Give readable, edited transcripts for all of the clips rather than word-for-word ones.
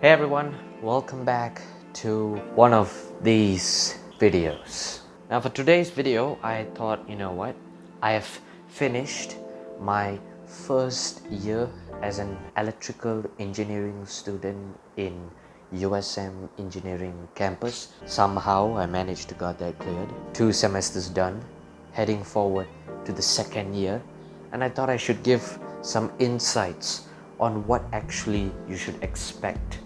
Hey everyone, welcome back to one of these videos. Now for today's video, I thought, you know what? I have finished my first year as an electrical engineering student in USM engineering campus. Somehow I managed to get that cleared. 2 semesters done, heading forward to the second year, and I thought I should give some insights on what actually you should expect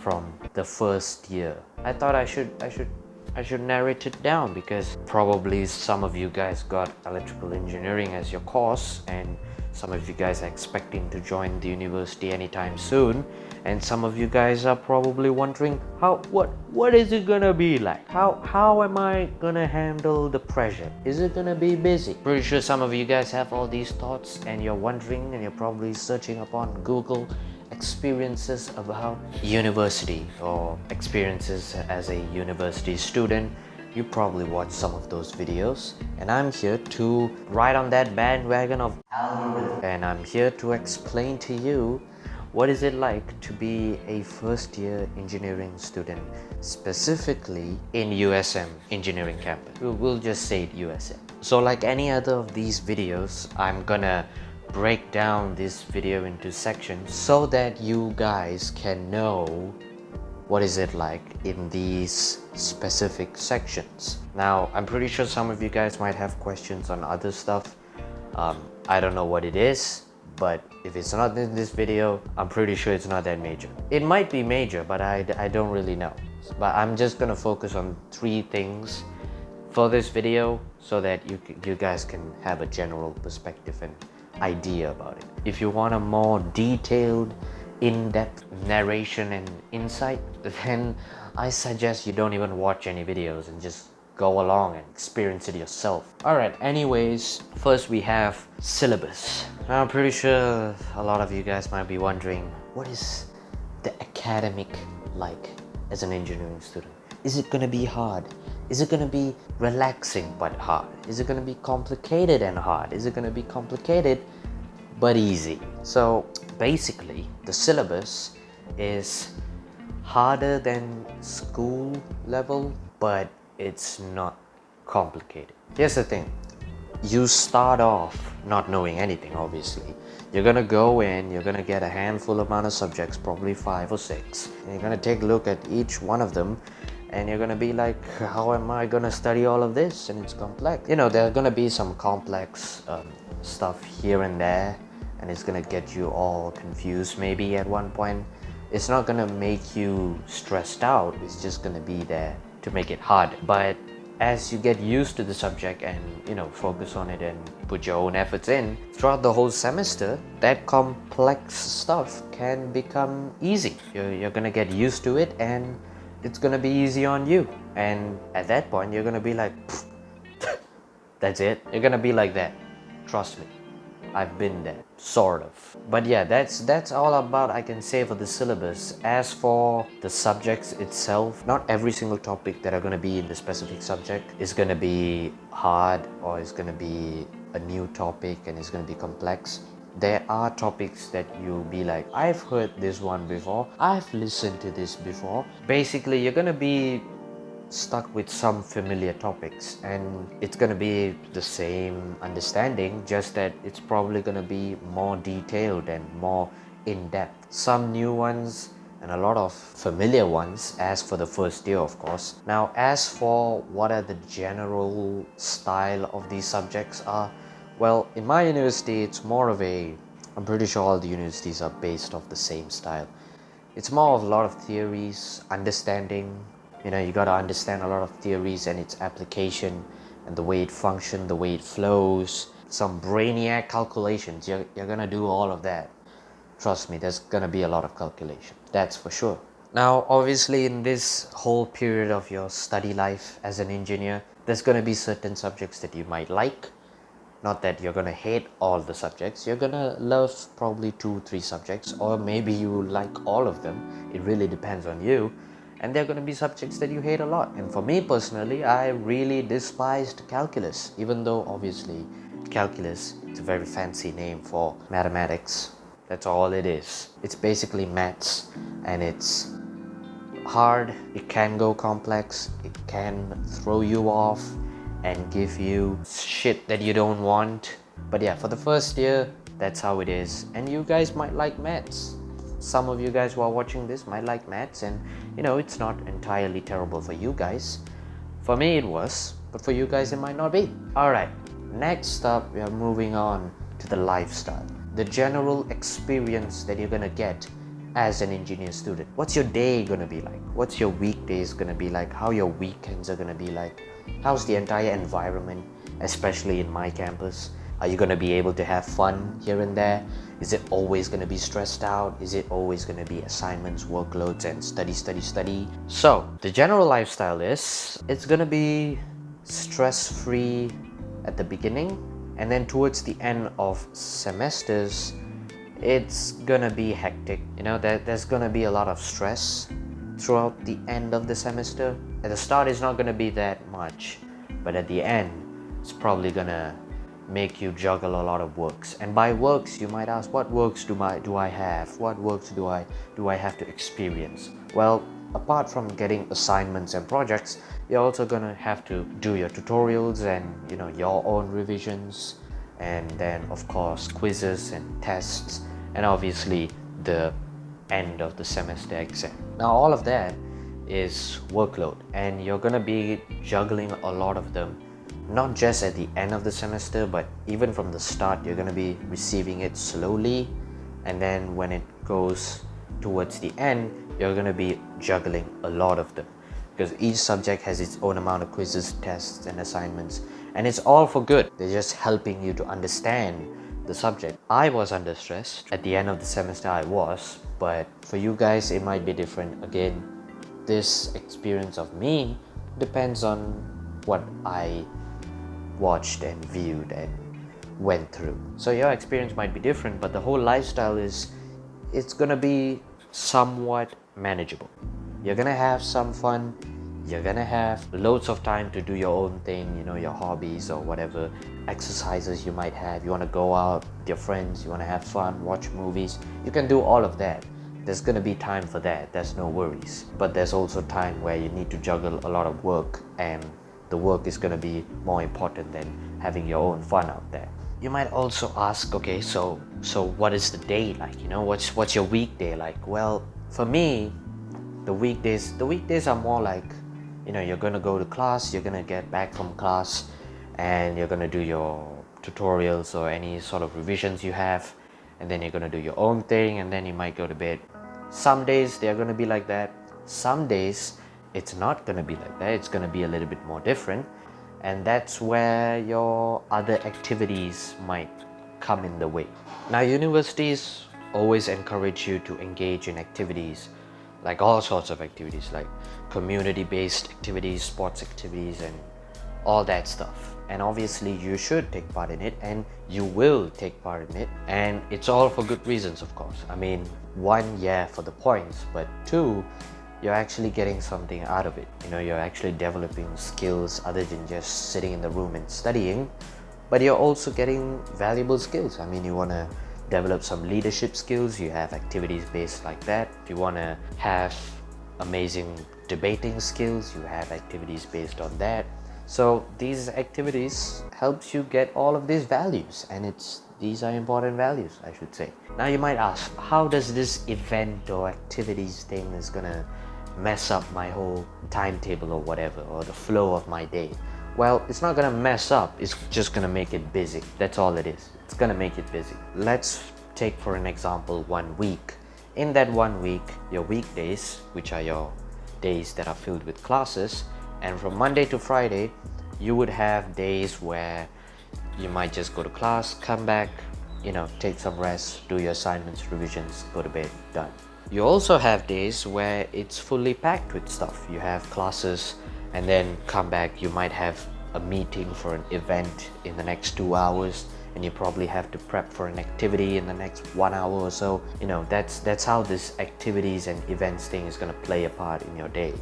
from the first year. I thought I should narrate it down because probably some of you guys got electrical engineering as your course, and some of you guys are expecting to join the university anytime soon, and some of you guys are probably wondering what is it gonna be like? How am I gonna handle the pressure? Is it gonna be busy? Pretty sure some of you guys have all these thoughts and you're wondering, and you're probably searching upon Google experiences about university or experiences as a university student. You probably watched some of those videos, and I'm here to ride on that bandwagon of algorithm, and I'm here to explain to you what is it like to be a first year engineering student, specifically in USM engineering campus. We'll just say it USM. So like any other of these videos, I'm gonna break down this video into sections so that you guys can know what is it like in these specific sections. Now, I'm pretty sure some of you guys might have questions on other stuff. I don't know what it is, but if it's not in this video, I'm pretty sure it's not that major. It might be major, but I don't really know. But I'm just gonna focus on 3 things for this video so that you guys can have a general perspective and idea about it. If you want a more detailed, in-depth narration and insight, then I suggest you don't even watch any videos and just go along and experience it yourself. Alright, anyways, first we have syllabus. Now, I'm pretty sure a lot of you guys might be wondering, what is the academic like as an engineering student? Is it gonna be hard? Is it gonna be relaxing but hard? Is it gonna be complicated and hard? Is it gonna be complicated but easy? So basically, the syllabus is harder than school level, but it's not complicated. Here's the thing. You start off not knowing anything, obviously. You're gonna go in, you're gonna get a handful amount of subjects, probably 5 or 6, and you're gonna take a look at each one of them, and you're gonna be like, how am I gonna study all of this? And it's complex. You know, there are gonna be some complex stuff here and there, and it's gonna get you all confused maybe at one point. It's not gonna make you stressed out, it's just gonna be there to make it hard. But as you get used to the subject and, you know, focus on it and put your own efforts in throughout the whole semester, that complex stuff can become easy. You're gonna get used to it, and it's gonna be easy on you. And at that point, you're gonna be like, that's it. You're gonna be like that. Trust me. I've been there, sort of. But yeah, that's all about I can say for the syllabus. As for the subjects itself, not every single topic that are going to be in the specific subject is going to be hard, or is going to be a new topic and it's going to be complex. There are topics that you'll be like, I've heard this one before, I've listened to this before. Basically, you're going to be stuck with some familiar topics, and it's going to be the same understanding, just that it's probably going to be more detailed and more in-depth. Some new ones and a lot of familiar ones as for the first year, of course. Now, as for what are the general style of these subjects are, well, in my university it's more of a, I'm pretty sure all the universities are based off the same style. It's more of a lot of theories, understanding. You know, you got to understand a lot of theories and its application and the way it functions, the way it flows. Some brainiac calculations. You're going to do all of that. Trust me, there's going to be a lot of calculation. That's for sure. Now, obviously, in this whole period of your study life as an engineer, there's going to be certain subjects that you might like. Not that you're going to hate all the subjects. You're going to love probably 2-3 subjects, or maybe you like all of them. It really depends on you. And there are going to be subjects that you hate a lot. And for me personally, I really despised calculus, even though obviously calculus is a very fancy name for mathematics. That's all it is. It's basically maths, and it's hard, it can go complex, it can throw you off and give you shit that you don't want. But yeah, for the first year, that's how it is. And you guys might like maths. Some of you guys who are watching this might like maths, and it's not entirely terrible for you guys. For me it was, but for you guys it might not be. Alright, next up we are moving on to the lifestyle. The general experience that you're gonna get as an engineer student. What's your day gonna be like? What's your weekdays gonna be like? How your weekends are gonna be like? How's the entire environment, especially in my campus? Are you gonna be able to have fun here and there? Is it always gonna be stressed out? Is it always gonna be assignments, workloads, and study? So, the general lifestyle is, it's gonna be stress-free at the beginning, and then towards the end of semesters, it's gonna be hectic. There's gonna be a lot of stress throughout the end of the semester. At the start, it's not gonna be that much, but at the end, it's probably gonna make you juggle a lot of works. And by works, you might ask, what works do I have? What works do I have to experience? Well, apart from getting assignments and projects, you're also gonna have to do your tutorials and your own revisions, and then of course quizzes and tests, and obviously the end of the semester exam. Now all of that is workload, and you're gonna be juggling a lot of them, not just at the end of the semester, but even from the start. You're gonna be receiving it slowly, and then when it goes towards the end, you're gonna be juggling a lot of them, because each subject has its own amount of quizzes, tests, and assignments, and it's all for good. They're just helping you to understand the subject. I was under stress at the end of the semester, I was, but for you guys it might be different. Again, this experience of me depends on what I watched and viewed and went through. So your experience might be different, but the whole lifestyle it's gonna be somewhat manageable. You're gonna have some fun, you're gonna have loads of time to do your own thing, your hobbies or whatever exercises you might have. You want to go out with your friends, you want to have fun, watch movies, you can do all of that. There's gonna be time for that, there's no worries. But there's also time where you need to juggle a lot of work, and the work is gonna be more important than having your own fun out there. You might also ask, okay, so what is the day like? What's your weekday like? Well, for me, the weekdays are more like, you're gonna go to class, you're gonna get back from class, and you're gonna do your tutorials or any sort of revisions you have, and then you're gonna do your own thing, and then you might go to bed. Some days they're gonna be like that. Some days it's not gonna be like that. It's gonna be a little bit more different, and that's where your other activities might come in the way. Now, universities always encourage you to engage in activities, like all sorts of activities, like community-based activities, sports activities, and all that stuff. And obviously you should take part in it, and you will take part in it, and it's all for good reasons, of course. I mean, one, yeah, for the points, but two, you're actually getting something out of it. You're actually developing skills other than just sitting in the room and studying, but you're also getting valuable skills. I mean, you want to develop some leadership skills, you have activities based like that. If you want to have amazing debating skills, you have activities based on that. So these activities helps you get all of these values, and these are important values, I should say. Now you might ask, how does this event or activities thing is gonna mess up my whole timetable or whatever, or the flow of my day? Well, it's not gonna mess up, it's just gonna make it busy. That's all it is. It's gonna make it busy. Let's take for an example 1 week. In that 1 week, your weekdays, which are your days that are filled with classes, and from Monday to Friday, you would have days where you might just go to class, come back, take some rest, do your assignments, revisions, go to bed, done. You also have days where it's fully packed with stuff. You have classes, and then come back, you might have a meeting for an event in the next 2 hours, and you probably have to prep for an activity in the next 1 hour or so. That's how this activities and events thing is going to play a part in your day.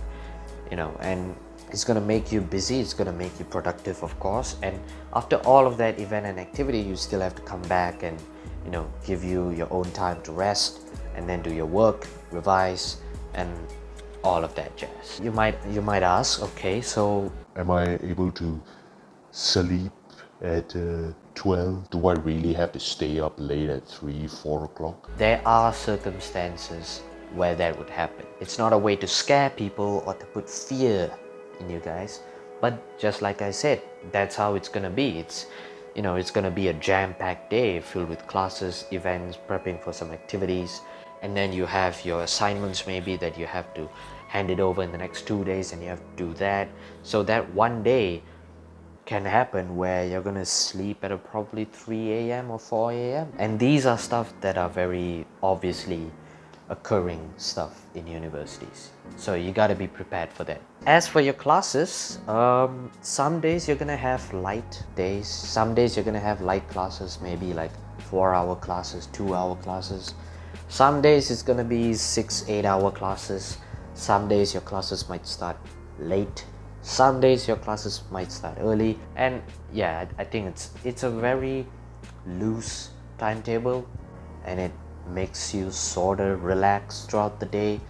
And it's going to make you busy, it's going to make you productive, of course, and after all of that event and activity, you still have to come back and give you your own time to rest, and then do your work, revise, and all of that jazz. You might ask, okay, so Am I able to sleep at 12? Do I really have to stay up late at 3, 4 o'clock? there are circumstances where that would happen. It's not a way to scare people or to put fear in you guys, but just like I said, that's how it's gonna be. It's gonna be a jam-packed day filled with classes, events, prepping for some activities, and then you have your assignments maybe that you have to hand it over in the next 2 days, and you have to do that. So that one day can happen where you're gonna sleep at probably 3 a.m. or 4 a.m. And these are stuff that are very obviously occurring stuff in universities. So you gotta be prepared for that. As for your classes, some days you're gonna have light days. Some days you're gonna have light classes, maybe like 4-hour classes, 2-hour classes. Some days it's gonna be 6-8 hour classes. Some days your classes might start late. Some days your classes might start early, and yeah, I think it's a very loose timetable, and it makes you sort of relax throughout the day,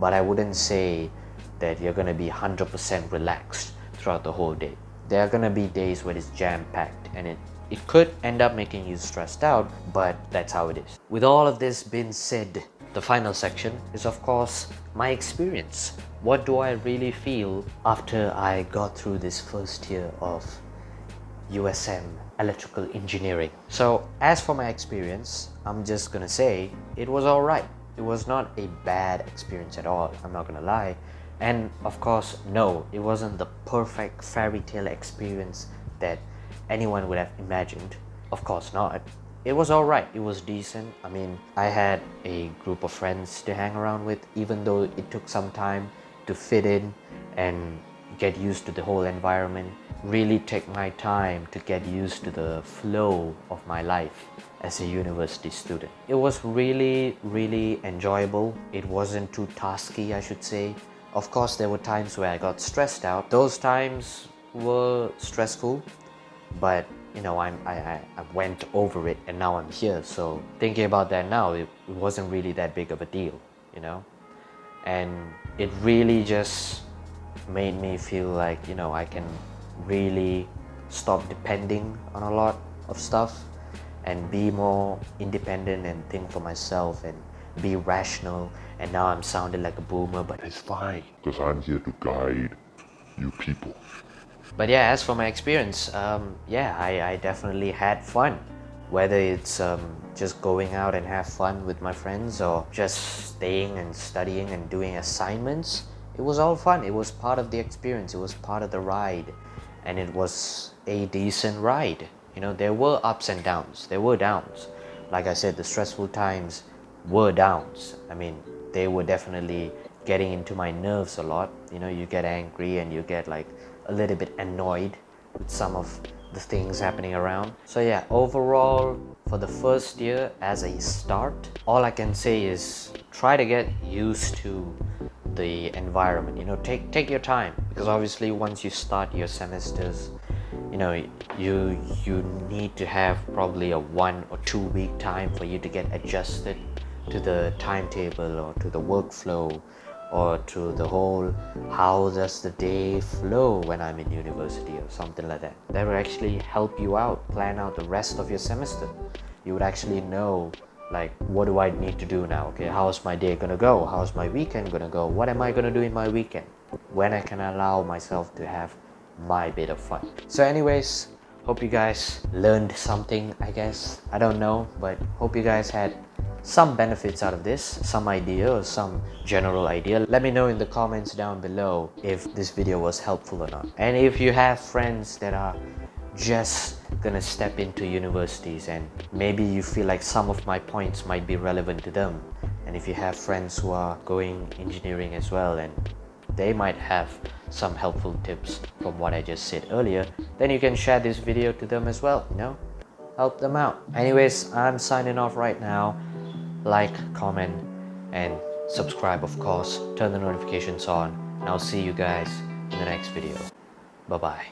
but I wouldn't say that you're gonna be 100% relaxed throughout the whole day. There are gonna be days where it's jam-packed, and it could end up making you stressed out, but that's how it is. With all of this being said, the final section is of course my experience. What do I really feel after I got through this first year of USM electrical engineering? So as for my experience, I'm just gonna say it was alright. It was not a bad experience at all, I'm not gonna lie. And of course, no, it wasn't the perfect fairy tale experience that anyone would have imagined. Of course not. It was alright, it was decent. I mean, I had a group of friends to hang around with, even though it took some time to fit in and get used to the whole environment. Really take my time to get used to the flow of my life as a university student. It was really, really enjoyable. It wasn't too tasky, I should say. Of course, there were times where I got stressed out. Those times were stressful, but I went over it and now I'm here. So thinking about that now, it wasn't really that big of a deal, and it really just made me feel like I can really stop depending on a lot of stuff and be more independent and think for myself and be rational. And now I'm sounding like a boomer, but It's fine, because I'm here to guide you people. But yeah, as for my experience, I definitely had fun. Whether it's just going out and have fun with my friends or just staying and studying and doing assignments, it was all fun. It was part of the experience. It was part of the ride. And it was a decent ride. There were ups and downs. There were downs. Like I said, the stressful times were downs. I mean, they were definitely getting into my nerves a lot. You get angry and you get like a little bit annoyed with some of the things happening around. So yeah, overall, for the first year as a start, all I can say is try to get used to the environment. Take your time, because obviously once you start your semesters, you need to have probably a 1 or 2 week time for you to get adjusted to the timetable or to the workflow or to the whole how does the day flow when I'm in university or something like that. That will actually help you out, plan out the rest of your semester. You would actually know, like, what do I need to do now? Okay, how's my day gonna go? How's my weekend gonna go? What am I gonna do in my weekend? When I can allow myself to have my bit of fun. So anyways, hope you guys learned something, I guess. I don't know, but hope you guys had some benefits out of this, some idea or some general idea. Let me know in the comments down below if this video was helpful or not. And if you have friends that are just gonna step into universities and maybe you feel like some of my points might be relevant to them, and if you have friends who are going engineering as well and they might have some helpful tips from what I just said earlier, then you can share this video to them as well, help them out. Anyways, I'm signing off right now. Like, comment, and subscribe, of course. Turn the notifications on, and I'll see you guys in the next video. Bye bye.